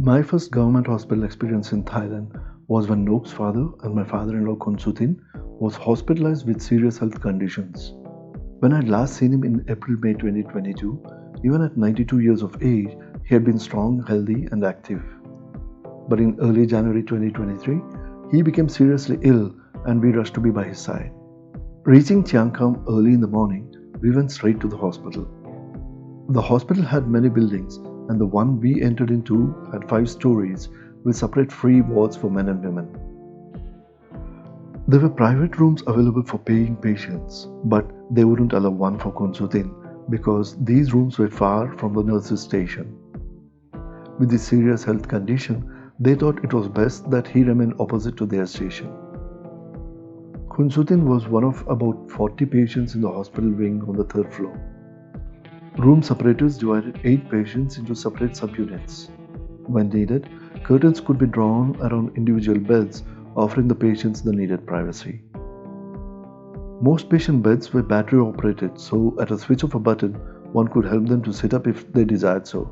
My first government hospital experience in Thailand was when Noak's father and my father-in-law Khunsutin was hospitalized with serious health conditions. When I'd last seen him in April-May 2022, even at 92 years of age, he had been strong, healthy and active. But in early January 2023, he became seriously ill and we rushed to be by his side. Reaching Chiangkham early in the morning, we went straight to the hospital. The hospital had many buildings and the one we entered into had 5 stories with separate free wards for men and women. There were private rooms available for paying patients, but they wouldn't allow one for Khunsutin because these rooms were far from the nurses' station. With this serious health condition, they thought it was best that he remain opposite to their station. Khunsutin was one of about 40 patients in the hospital wing on the 3rd floor. Room separators divided 8 patients into separate subunits. When needed, curtains could be drawn around individual beds, offering the patients the needed privacy. Most patient beds were battery operated, so at a switch of a button, one could help them to sit up if they desired so.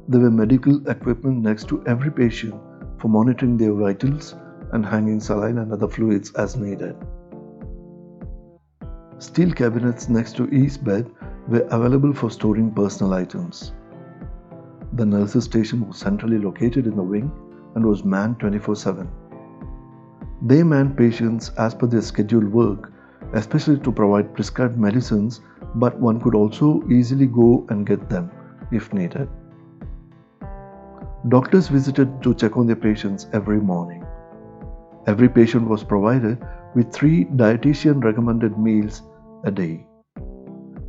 There were medical equipment next to every patient for monitoring their vitals and hanging saline and other fluids as needed. Steel cabinets next to each bed were available for storing personal items. The nurses' station was centrally located in the wing and was manned 24/7. They manned patients as per their scheduled work, especially to provide prescribed medicines, but one could also easily go and get them if needed. Doctors visited to check on their patients every morning. Every patient was provided with 3 dietitian recommended meals a day.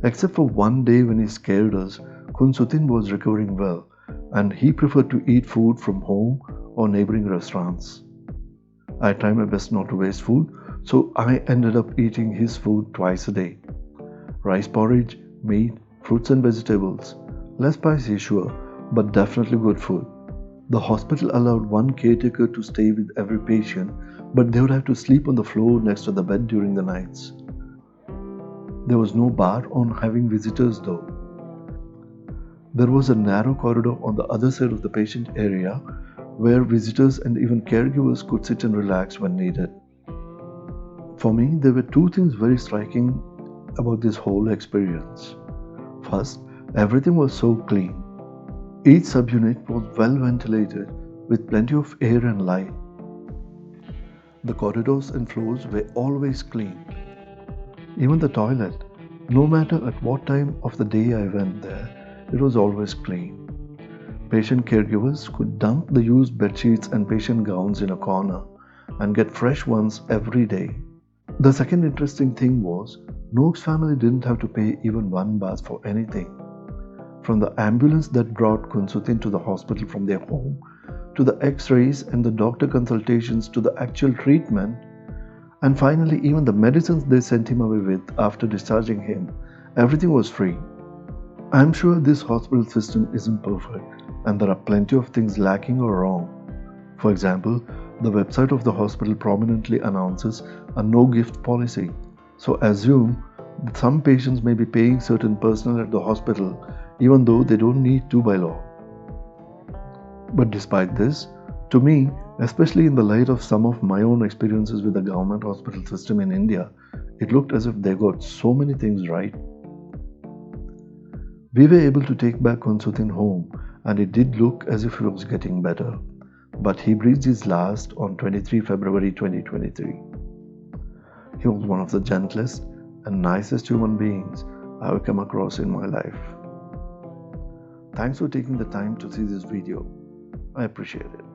Except for one day when he scared us, Khunsutin was recovering well and he preferred to eat food from home or neighboring restaurants. I tried my best not to waste food, so I ended up eating his food twice a day. Rice porridge, meat, fruits and vegetables. Less spicy, sure, but definitely good food. The hospital allowed one caretaker to stay with every patient, but they would have to sleep on the floor next to the bed during the nights. There was no bar on having visitors though. There was a narrow corridor on the other side of the patient area where visitors and even caregivers could sit and relax when needed. For me, there were 2 things very striking about this whole experience. First, everything was so clean. Each subunit was well ventilated with plenty of air and light. The corridors and floors were always clean. Even the toilet, no matter at what time of the day I went there, it was always clean. Patient caregivers could dump the used bedsheets and patient gowns in a corner and get fresh ones every day. The second interesting thing was, Noak's family didn't have to pay even 1 baht for anything. From the ambulance that brought Khunsutin to the hospital from their home, to the x-rays and the doctor consultations to the actual treatment, and finally even the medicines they sent him away with after discharging him, everything was free. I'm sure this hospital system isn't perfect and there are plenty of things lacking or wrong. For example, the website of the hospital prominently announces a no-gift policy, so assume that some patients may be paying certain personnel at the hospital even though they don't need to by law. But despite this, to me, especially in the light of some of my own experiences with the government hospital system in India, it looked as if they got so many things right. We were able to take back Khunsutin home and it did look as if he was getting better, but he breathed his last on 23 February 2023. He was one of the gentlest and nicest human beings I have come across in my life. Thanks for taking the time to see this video. I appreciate it.